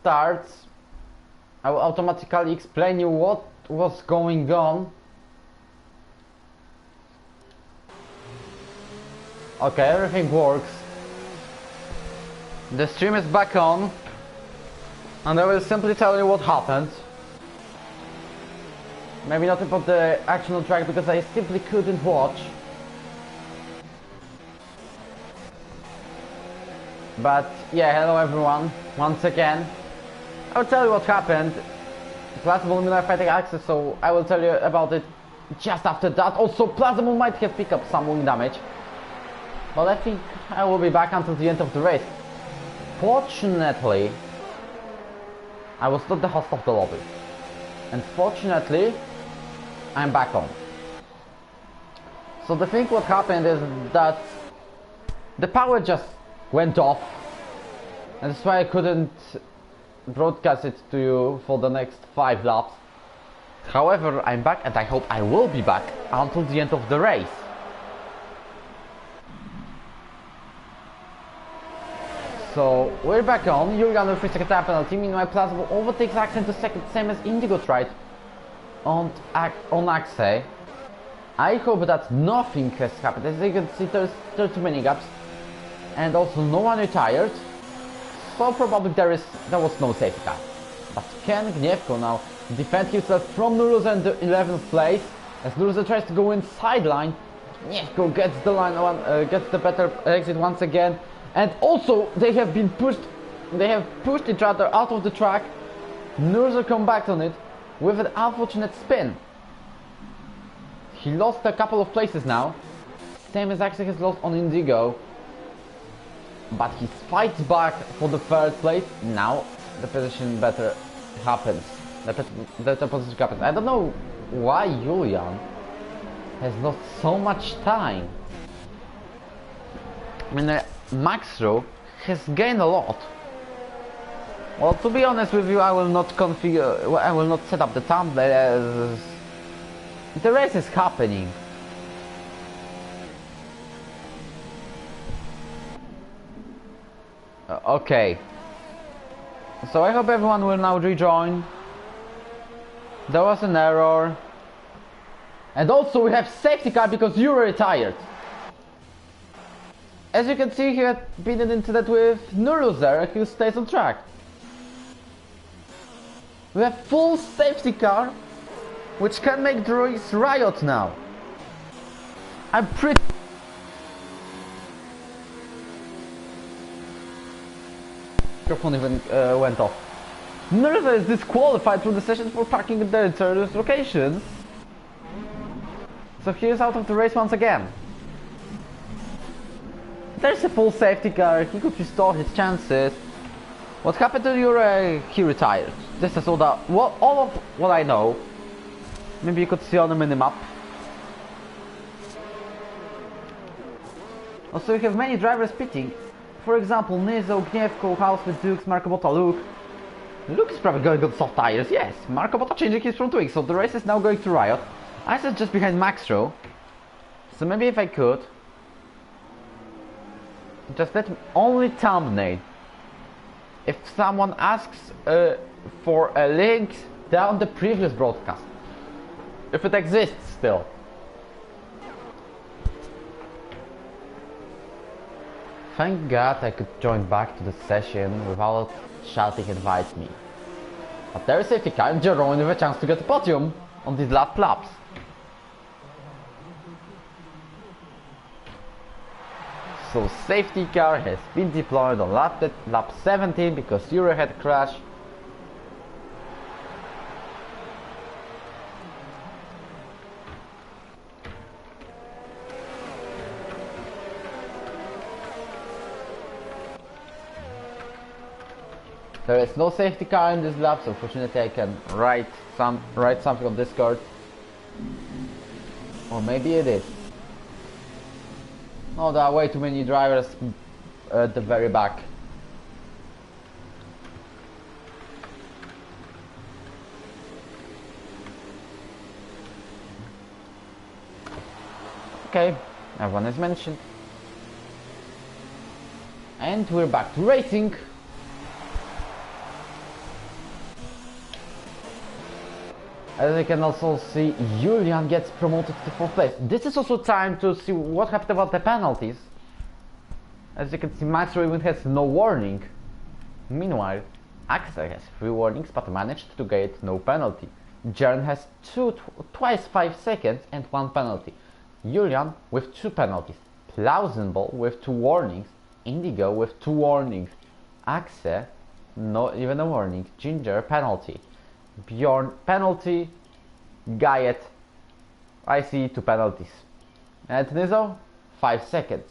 starts, I will automatically explain you what was going on. Okay, everything works. The stream is back on, and I will simply tell you what happened. Maybe not about the actual track because I simply couldn't watch. But yeah, hello everyone, once again. I'll tell you what happened. Plasma will be fighting access, so I will tell you about it just after that. Also, Plasma might have picked up some wing damage. But I think I will be back until the end of the race. Fortunately, I was not the host of the lobby. And fortunately, I'm back on. So the thing what happened is that the power just went off, and that's why I couldn't broadcast it to you for the next 5 laps. However, I'm back, and I hope I will be back until the end of the race. So we're back on. Jurgen with 3-second time penalty. Meanwhile, Plasma overtakes Axe into second, same as Indigo tried on Axe. I hope that nothing has happened. As you can see, there's too many gaps. And also no one retired, so probably there was no safety car. But can Gniewko now defend himself from Nuruza in the 11th place, as Nuruza tries to go in sideline. Gniewko gets the line gets the better exit once again, and also they have pushed each other out of the track. Nuruza come back on it with an unfortunate spin. He lost a couple of places now, same as Axel has lost on Indigo. But he fights back for the 3rd place. Now the position better happens. The position happens. I don't know why Julian has lost so much time. I mean, Maxro has gained a lot. Well, to be honest with you, I will not set up the thumbnail. The race is happening. Okay, so I hope everyone will now rejoin. There was an error, and also we have safety car because you were retired. As you can see, he had been in an incident with Nuruza, who stays on track. We have full safety car, which can make the race riot now. I'm pretty... Microphone even went off. Nuruza is disqualified from the session for parking in their dangerous locations. So he is out of the race once again. There's a full safety car, he could restore his chances. What happened to Ero? He retired. This is all of what I know. Maybe you could see on the minimap. Also, we have many drivers pitting. For example, Nizo, Gniewko, House with Dukes, Marco Botta, Luke. Luke is probably going on soft tires, yes. Marco Botta changing his front wing, so the race is now going to riot. I said just behind Maxro. So maybe if I could... just let me only thumbnail. If someone asks for a link down the previous broadcast. If it exists still. Thank God I could join back to the session without shouting "invite me." But there is safety car and Jerome with a chance to get a podium on these last laps. So safety car has been deployed on lap 17 because Ero had a crash. There is no safety car in this lap, so fortunately I can write something on Discord. Or maybe it is. No, there are way too many drivers at the very back. Okay, everyone is mentioned. And we're back to racing. As you can also see, Julian gets promoted to 4th place. This is also time to see what happened about the penalties. As you can see, Max even has no warning. Meanwhile, Axel has 3 warnings but managed to get no penalty. Jaren has twice 5 seconds and 1 penalty. Julian with 2 penalties. Plausible with 2 warnings. Indigo with 2 warnings. Axel, not even a warning. Ginger, penalty. Bjorn, penalty. Gayet, I see 2 penalties. And Nizo, 5 seconds.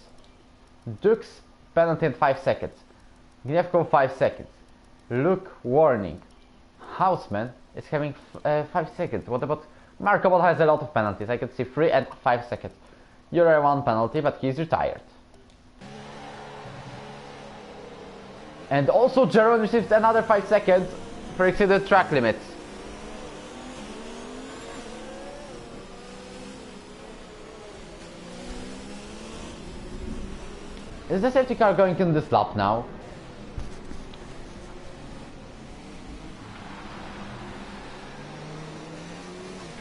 Dux, penalty and 5 seconds. Gnevko, 5 seconds. Luke, warning. Houseman is having 5 seconds. What about Markable? Has a lot of penalties. I can see 3 and 5 seconds. Ero F1 penalty, but he's retired. And also Jaron receives another 5 seconds for exceeded track limits. Is the safety car going in this lap now?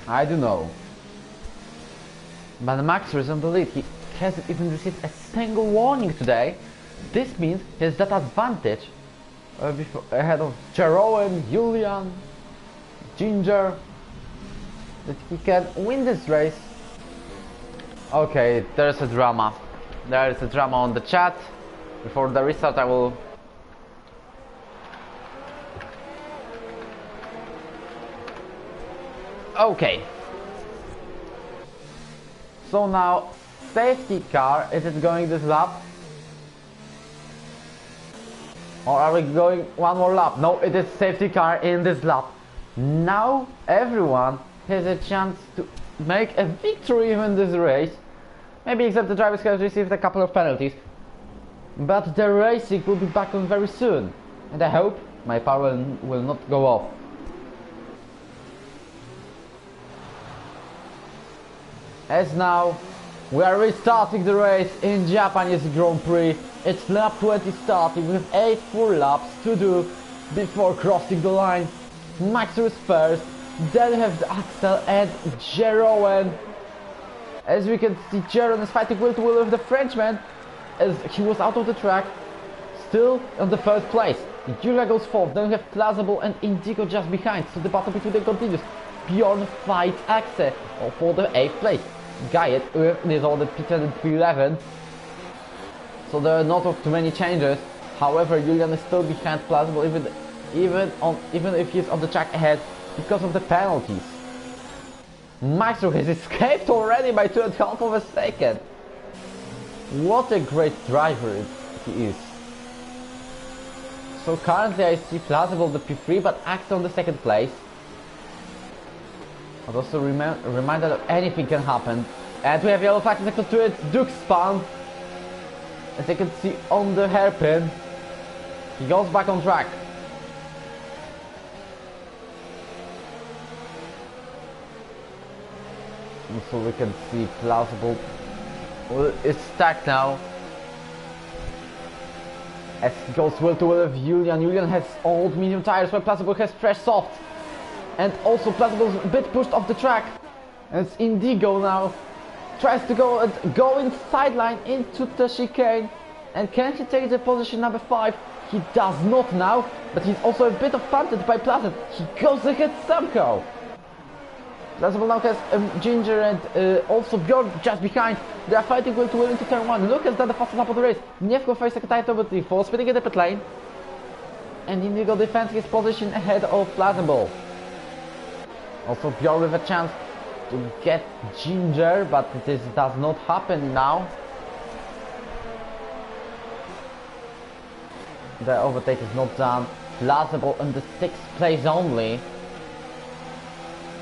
I don't know. But Max is on the lead. He hasn't even received a single warning today. This means he has that advantage ahead of Jeroen, Julian, Ginger, that he can win this race. Okay, there's a drama. There is a drama on the chat. Before the restart I will... Okay. So now, safety car, is it going this lap? Or are we going one more lap? No, it is safety car in this lap. Now everyone has a chance to make a victory in this race. Maybe except the drivers have received a couple of penalties. But the racing will be back on very soon. And I hope my power will not go off. As now we are restarting the race in Japanese Grand Prix. It's lap 20 starting with 8 full laps to do before crossing the line. Max is first, then we have Axel and Jeroen. As we can see, Jeroen is fighting wheel to wheel with the Frenchman as he was out of the track, still on the 1st place. Julia goes 4th, then we have Plausible and Indigo just behind, so the battle between them continues. Bjorn fights Axel for the 8th place. Gayet is on the P10 and P11, so there are not too many changes. However, Julian is still behind Plausible even if he's on the track ahead because of the penalties. Maestro has escaped already by 2.5 of a second. What a great driver he is. So currently I see Plausible the P3 but Axel on the 2nd place. But also reminder that anything can happen. And we have yellow flag second to it, Duke spun. As you can see on the hairpin, he goes back on track. And so we can see Plausible is stacked now. As he goes wheel to wheel with Julian. Julian has old medium tires while Plausible has fresh soft. And also Plausible is a bit pushed off the track. And it's Indigo now. Tries to go in sideline into the chicane. And can he take the position number 5? He does not now. But he's also a bit punted by Plausible. He goes ahead somehow. Plausible now has Ginger and also Bjorn just behind. They are fighting wheel to wheel into turn 1. Lucas done the fastest lap of the race. Gnevko faced a title but he falls spinning in the pit lane. And Indigo defends his position ahead of Plausible. Also Bjorn with a chance to get Ginger, but this does not happen now. The overtake is not done. Plausible in the 6th place only.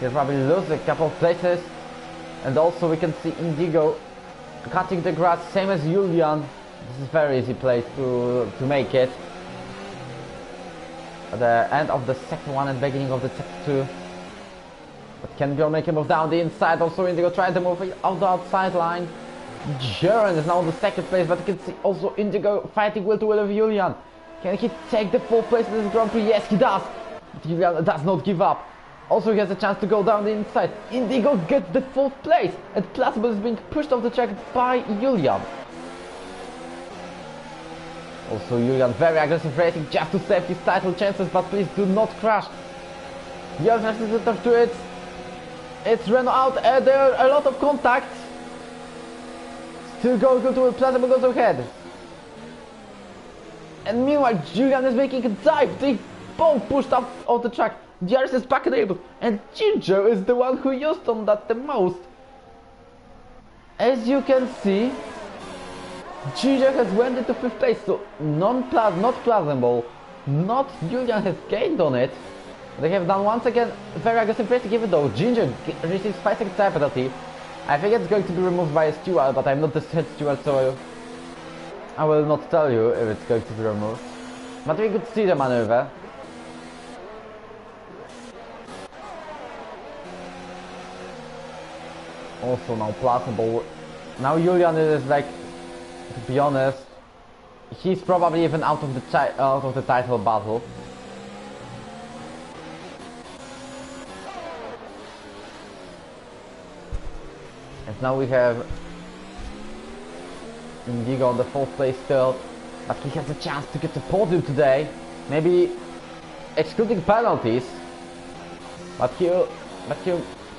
He'll probably lose a couple of places. And also we can see Indigo cutting the grass, same as Julian. This is a very easy place to make it. At the end of the 2nd one and beginning of the 2nd. But can Bjorn make a move down the inside? Also Indigo trying to move out the outside line. Jaren is now in the 2nd place, but you can see also Indigo fighting wheel to wheel with Julian. Can he take the 4th place in this Grand Prix? Yes, he does. But Julian does not give up. Also, he has a chance to go down the inside. Indigo gets the 4th place, and Plausible is being pushed off the track by Julian. Also, Julian very aggressive racing just to save his title chances, but please do not crash. Yes, resistance to it. It's run out, there are a lot of contacts. Still going to Plausible goes ahead. And meanwhile, Julian is making a dive. They both pushed up off the track. DRS is back enabled, and Ginger is the one who used on that the most. As you can see, Ginger has went into 5th place, so not Plausible, not Julian has gained on it. They have done once again very aggressive racing, even though Ginger receives 5 seconds time penalty. I think it's going to be removed by a steward, but I'm not the head steward, so I will not tell you if it's going to be removed. But we could see the maneuver. Also now Plausible. Now Julian is like, to be honest, he's probably even out of the title battle. And now we have Indigo on the 4th place still, but he has a chance to get the podium today. Maybe excluding penalties, but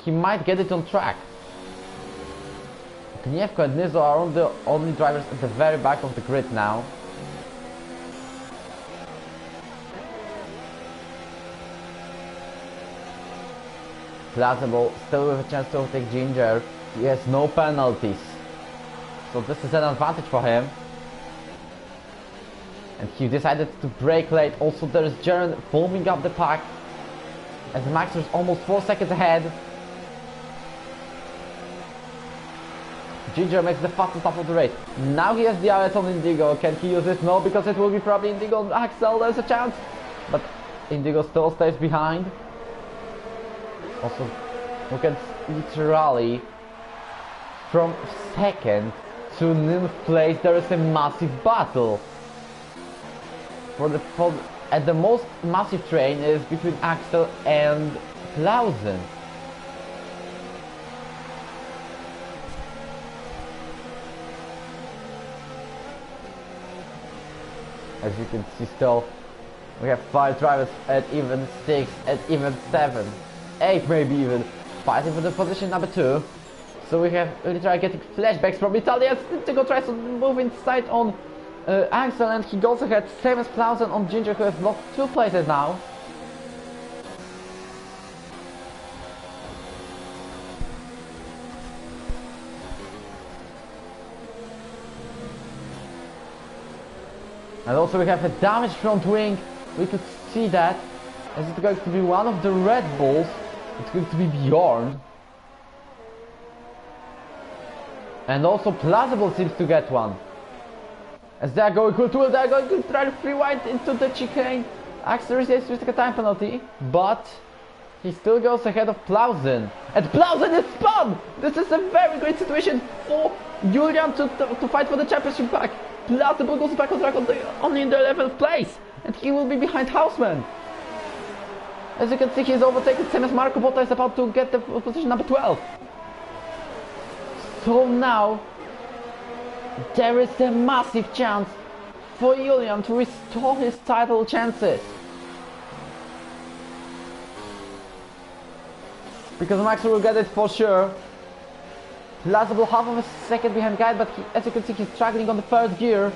he might get it on track. Gniewko and Nizo are the only drivers at the very back of the grid now. Plausible still with a chance to overtake Ginger. He has no penalties, so this is an advantage for him. And he decided to brake late. Also there is Jaren foaming up the pack, as Max is almost 4 seconds ahead. Ginger makes the fastest lap of the race. Now he has the DRS on Indigo. Can he use it? No, because it will be probably Indigo and Axel. There's a chance, but Indigo still stays behind. Also, look at literally from 2nd to 9th place. There is a massive battle. At the most massive train is between Axel and Clausen. As you can see, still we have 5 drivers at even 6, at even 7, 8 maybe even, fighting for the position number 2. So we have literally getting flashbacks from Italy as Indigo tries to move inside on Axel, and he goes ahead, same as Clausen on Ginger, who has lost 2 places now. And also we have a damaged front wing. We could see that. Is it going to be one of the Red Bulls? It's going to be Bjorn. And also Plausible seems to get one. As they are going to they are going to try to free wide into the chicane. Axel receives a time penalty, but he still goes ahead of Plausen. And Plausen is spun! This is a very great situation for Julian to fight for the championship back. Plausible goes back on track only in the 11th place, and he will be behind Houseman. As you can see, he's overtaken, same as Marco Botta is about to get the position number 12. So now, there is a massive chance for Julian to restore his title chances. Because Max will get it for sure. Plausible half of a second behind Guide, but as you can see, he's struggling on the 3rd gear.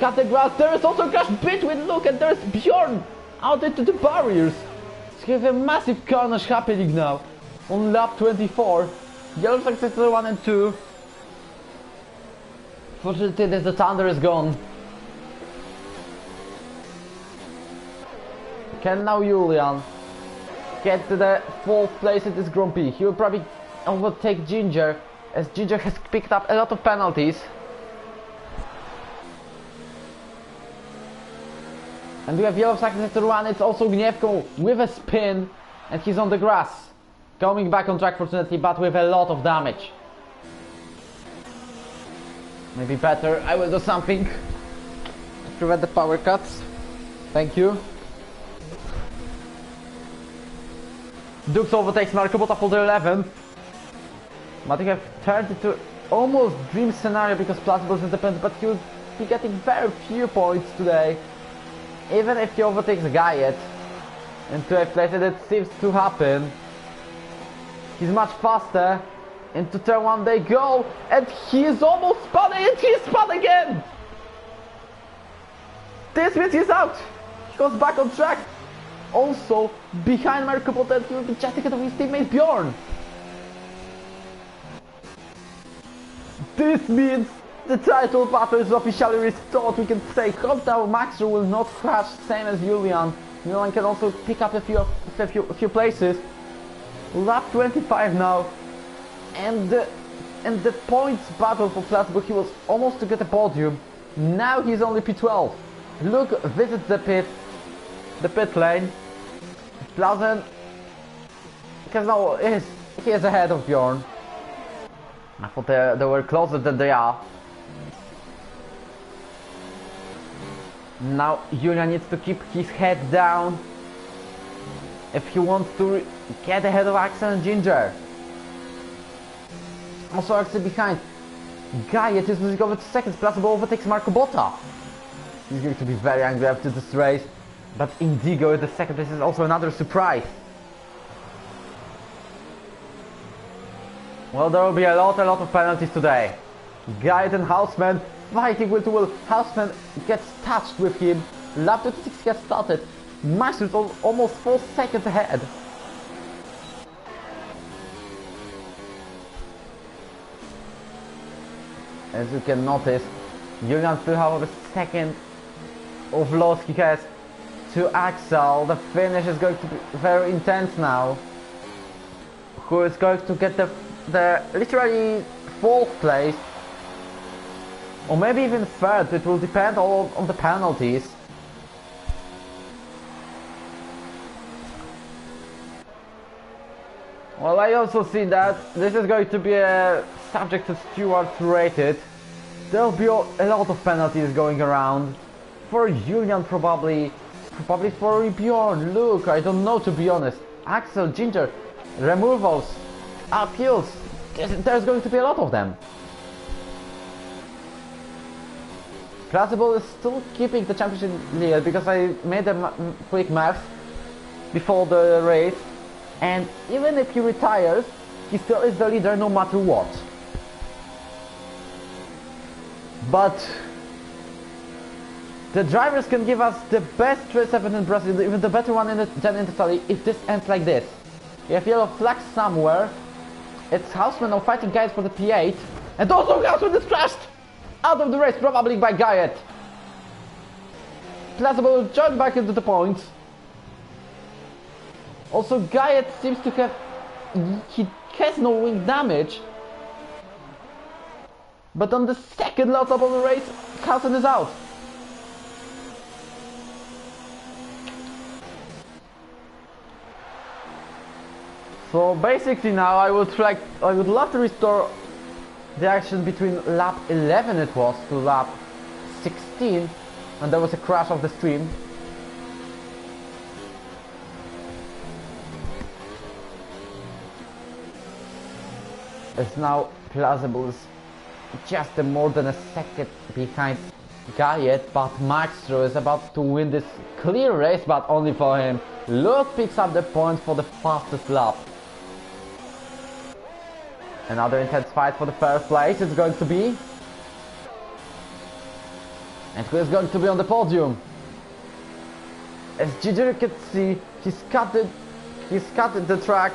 Cut the grass. There is also a crash between. Look, and there's Bjorn out into the barriers. So we have a massive carnage happening now on lap 24. Yellow successor 1 and 2. Fortunately, the thunder is gone. Can now Julian get to the 4th place in this Grand Prix? He will probably overtake Ginger, as Ginger has picked up a lot of penalties. And we have yellow successor 1, it's also Gniewko with a spin, and he's on the grass. Coming back on track fortunately, but with a lot of damage. Maybe better, I will do something to prevent the power cuts. Thank you. Dux overtakes Marco Botta for the 11th. But you have turned into almost dream scenario because Plazible's independent, but he will be getting very few points today. Even if he overtakes Guyet into a place, and it seems to happen. He's much faster. Into turn 1 they go, and he is almost spun, and he's spun again! This means he's out! He goes back on track. Also, behind Marco Botta, he will be just ahead of his teammate Bjorn. This means the title battle is officially restored. We can say, hope that Maxer will not crash, same as Julian. Julian can also pick up a few places. Lap 25 now. And the points battle for Platzburg, he was almost to get a podium. Now he's only P12. Luke visits the pit lane. Plazen, because now he is ahead of Bjorn. I thought they were closer than they are. Now Julian needs to keep his head down if he wants to get ahead of Axel and Ginger. Also Axel behind. Guyet is losing over 2 seconds. Plazibel overtakes Marco Botta. He's going to be very angry after this race. But Indigo in the second place is also another surprise. Well, there will be a lot of penalties today. Guyet and Houseman fighting with Will. Houseman gets touched with him. Lap 26 gets started. Max is almost 4 seconds ahead. As you can notice, Julian still has a second of loss he has to Axel. The finish is going to be very intense now. Who is going to get the literally 4th place? Or maybe even 3rd, it will depend all on the penalties. Well, I also see that this is going to be a subject to stewards rated. There'll be a lot of penalties going around. For Julian probably for Bjorn, Luke, I don't know to be honest. Axel, Ginger, removals, appeals, there's going to be a lot of them. Plazibel is still keeping the championship lead because I made a quick math before the race. And even if he retires, he still is the leader no matter what. But the drivers can give us the best R17 in Brazil, even the better one than in Italy, if this ends like this. We have yellow flags somewhere. It's Houseman now fighting guys for the P8. And also Houseman is crashed! Out of the race, probably by Guyet. Plazibel will join back into the points. Also, Guyet seems to have... he has no wing damage. But on the second lap of the race, Carlsen is out. So basically now I would love to restore the action between lap 11 it was to lap 16, and there was a crash of the stream. It's now Plazibel is just more than a second behind Guyet, but Maxtro is about to win this clear race, but only for him. Luke picks up the point for the fastest lap. Another intense fight for the first place it's going to be. And who is going to be on the podium? As Giger can see, he's cut the track.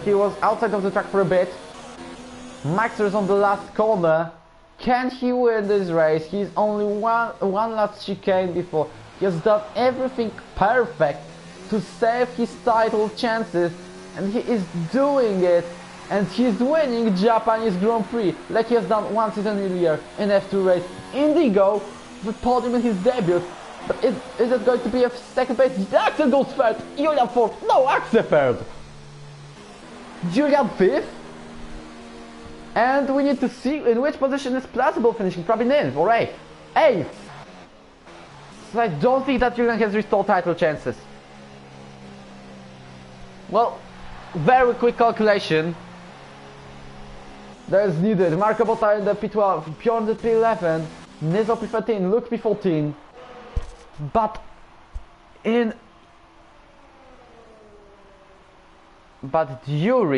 He was outside of the track for a bit. Maxer is on the last corner. Can he win this race? He's only one last chicane before. He has done everything perfect to save his title chances, and he is doing it. And he's winning Japanese Grand Prix like he has done one season earlier in F2 race. Indigo, the podium in his debut. But is it going to be a second place? Axel goes third, Julian fourth. No, Axel third. Julian fifth. And we need to see in which position is Plazibel finishing, probably 9th or 8th. 8th! So I don't think that Julian has restored title chances. Well, very quick calculation. That is needed. Marco Botta in the P12, Bjorn the P11, Nizo P13, Luke P14. But during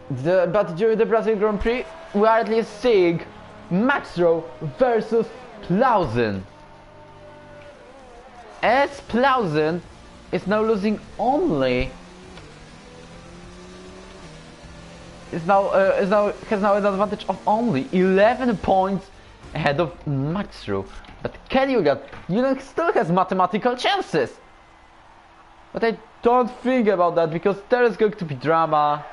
the Brazil Grand Prix, we are at least seeing Max Rowe versus Plausen. As Plausen is now losing only has now an advantage of only 11 points ahead of Max Rowe. But Kenny Julian still has mathematical chances. But I don't think about that because there is going to be drama.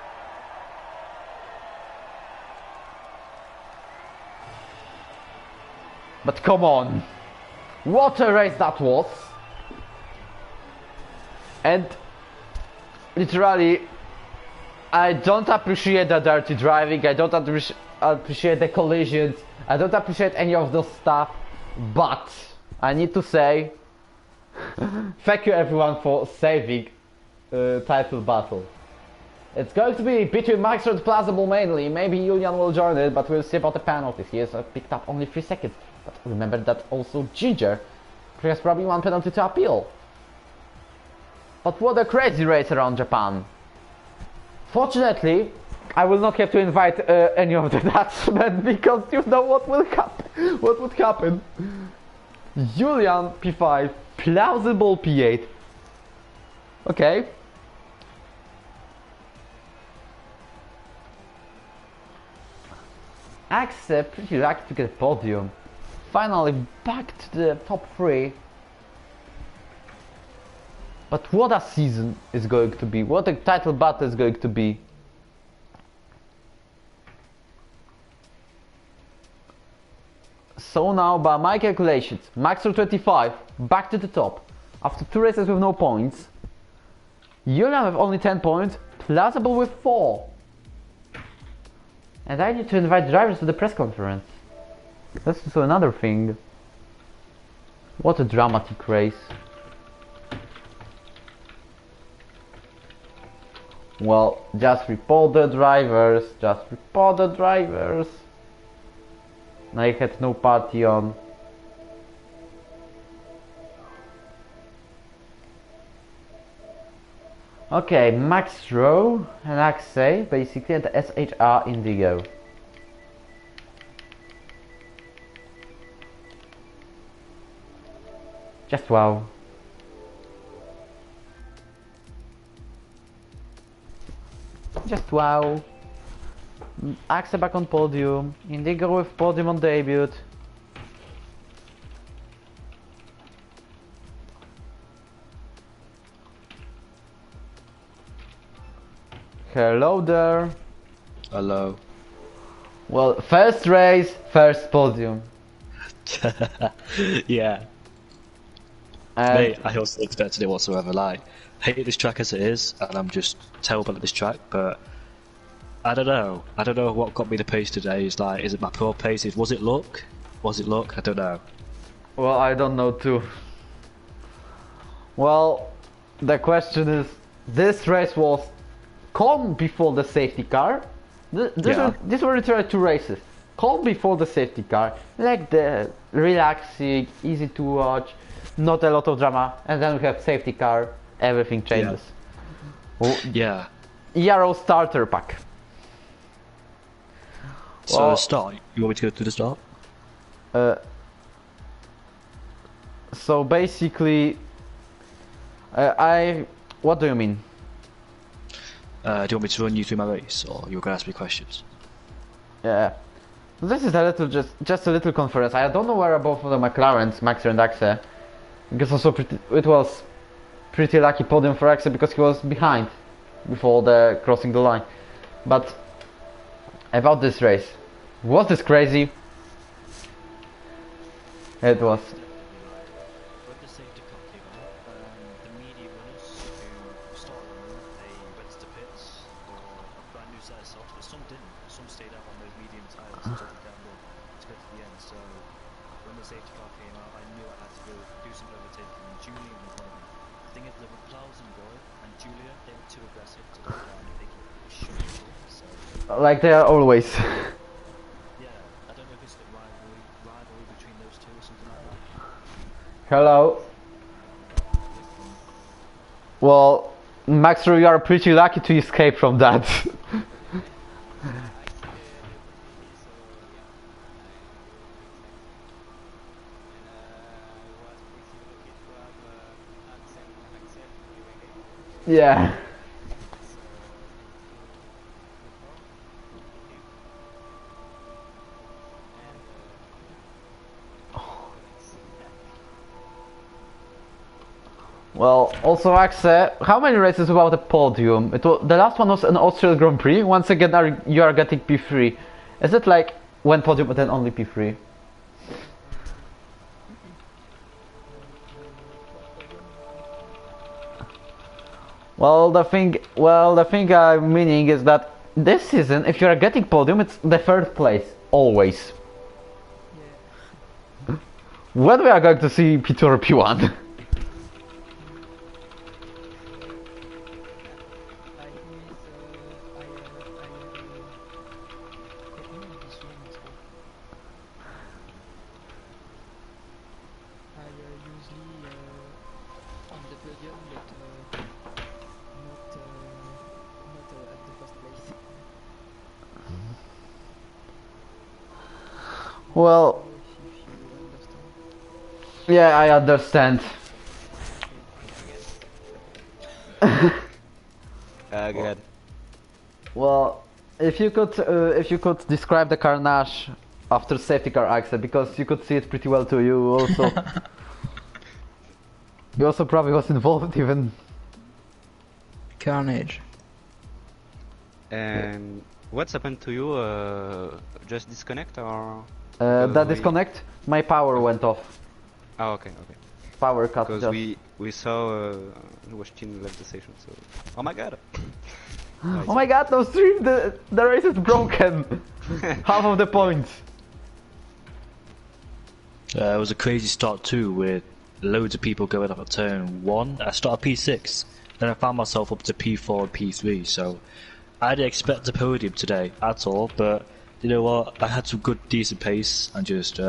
But come on, what a race that was! And literally, I don't appreciate the dirty driving, I don't appreciate the collisions, I don't appreciate any of those stuff, but I need to say thank you everyone for saving title battle. It's going to be between Max and Plausible mainly, maybe Julian will join it, but we'll see about the penalties. He has picked up only 3 seconds, but remember that also Ginger has probably 1 penalty to appeal. But what a crazy race around Japan. Fortunately, I will not have to invite any of the Dutchmen because you know what will happen. What would happen? Julian P5, Plausible P8. Okay. Axe pretty lucky to get a podium. Finally back to the top 3. But what a season is going to be. What a title battle is going to be. So now by my calculations, Max 25 back to the top. After 2 races with no points. Julian with only 10 points. Plausible with 4. And I need to invite drivers to the press conference. That's also another thing. What a dramatic race. Well, just report the drivers. Just report the drivers. I had no party on. Okay, Max Rowe and Axe basically at the SHR Indigo. Just wow. Just wow. Axe back on podium. Indigo with podium on debut. Hello there. Hello. Well, first race, first podium. Yeah. Mate, I also expected it whatsoever. Like, hate this track as it is, and I'm just terrible at this track, but I don't know. I don't know what got me the pace today. Is it my pro pace? Was it luck? Was it luck? I don't know. Well, I don't know too. Well, the question is, this race was calm before the safety car. These were literally 2 races. Calm before the safety car, like the relaxing, easy to watch, not a lot of drama, and then we have safety car, everything changes. Yeah. Ero starter pack. So well, start. You want me to go to the start? So basically, what do you mean? Do you want me to run you through my race, or you were going to ask me questions? Yeah. This is a little, just a little conference. I don't know where both of the McLarens, Max and Axe, because also it was pretty lucky podium for Axe because he was behind before the crossing the line. But about this race, was this crazy? It was. When the safety car came out, the media runners who started on them, they went to pits or a brand new set of softs, but some didn't. Some stayed out on those medium tyres and took it down to get to the end. So when the safety car came out, I knew I had to go do some overtaking, and Julian was one of them. thing is, the Klaus and Boy and Julia, they're too aggressive to go down and they keep shooting. So Like they are always. yeah, I don't know if it's the rivalry between those two or something like that. Hello. Well, Max, you are pretty lucky to escape from that. Yeah. Well, also Axe, how many races without a podium? The last one was an Austrian Grand Prix. Once again, you are getting P3. Is it like one podium but then only P3? Well, the thing I'm meaning is that this season, if you are getting podium, it's the third place always. Yeah. When we are going to see P2 or P1? Well, yeah, I understand. Go ahead. Well, if you could describe the carnage after safety car accident, because you could see it pretty well too. You also probably was involved even. Carnage. And what's happened to you? Just disconnect or? That disconnect, my power went off. Oh, okay, okay. Power cut. Because we saw Washington left the station, so. Oh my god! Oh my god, no stream! The race is broken. Half of the points. It was a crazy start too, with loads of people going up at turn 1. I started P6, then I found myself up to P4 and P3, so I didn't expect a podium today at all, but you know what, I had some good decent pace, and just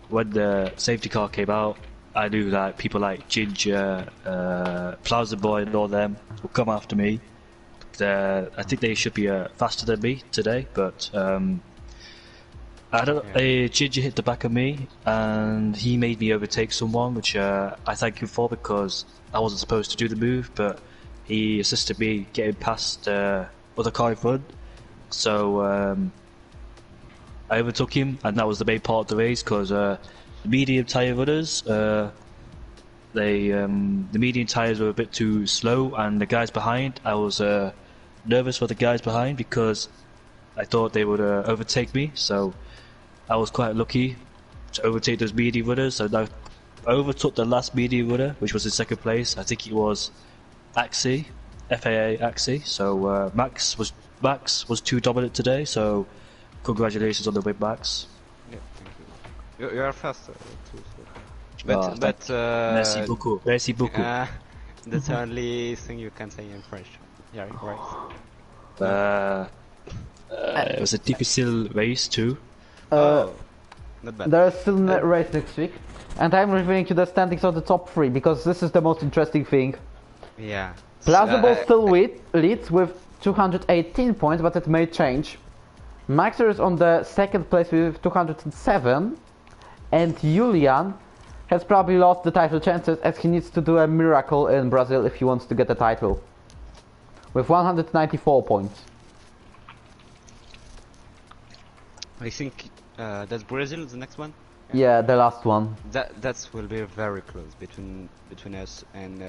when the safety car came out, I knew that people like Ginger, Plaza Boy and all them will come after me. I think they should be faster than me today, but I don't. Ginger hit the back of me, and he made me overtake someone, which I thank him for, because I wasn't supposed to do the move, but he assisted me getting past other car in front. So I overtook him, and that was the main part of the race, because the medium tyre runners, the medium tyres were a bit too slow, and the guys behind, I was nervous for the guys behind because I thought they would overtake me, so I was quite lucky to overtake those medium runners. So I overtook the last medium runner, which was in second place. I think it was Axie, FAA Axie. So Max was too dominant today, so congratulations on the win, Max. Yeah, thank you. You are faster too. So. But merci beaucoup. Merci beaucoup. That's the only thing you can say in French. Yeah, right. It was a difficult race too. Not bad. There is still a race next week, and I'm referring to the standings of the top 3 because this is the most interesting thing. Yeah. Plausible still leads with 218 points, but it may change. Maxer is on the second place with 207, and Julian has probably lost the title chances as he needs to do a miracle in Brazil if he wants to get the title. With 194 points. I think that's Brazil, the next one. Yeah, the last one. That will be very close between us, and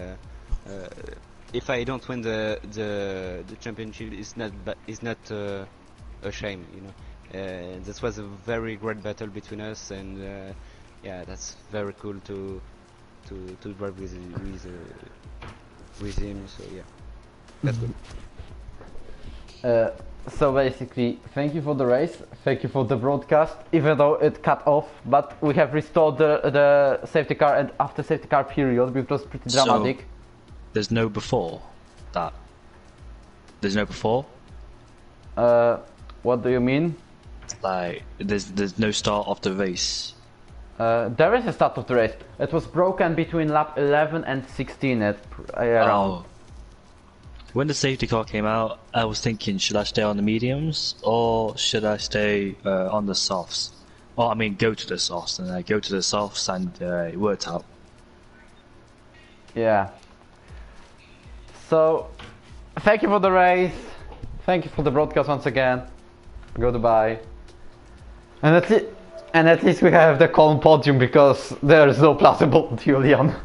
if I don't win the championship, it's not a shame, you know. This was a very great battle between us, and yeah, that's very cool to drive with him. So yeah, that's good. So basically, thank you for the race, thank you for the broadcast, even though it cut off, but we have restored the safety car and after safety car period, which was pretty dramatic. there's no before that. There's no before. What do you mean? Like there's no start of the race. There is a start of the race. It was broken between lap 11 and 16 at around. Oh. When the safety car came out, I was thinking, should I stay on the mediums or should I stay on the softs? Well, I mean, go to the softs, and I go to the softs, and it worked out. Yeah. So, thank you for the race. Thank you for the broadcast once again. Goodbye. And at least we have the calm podium because there is no plausible Julian.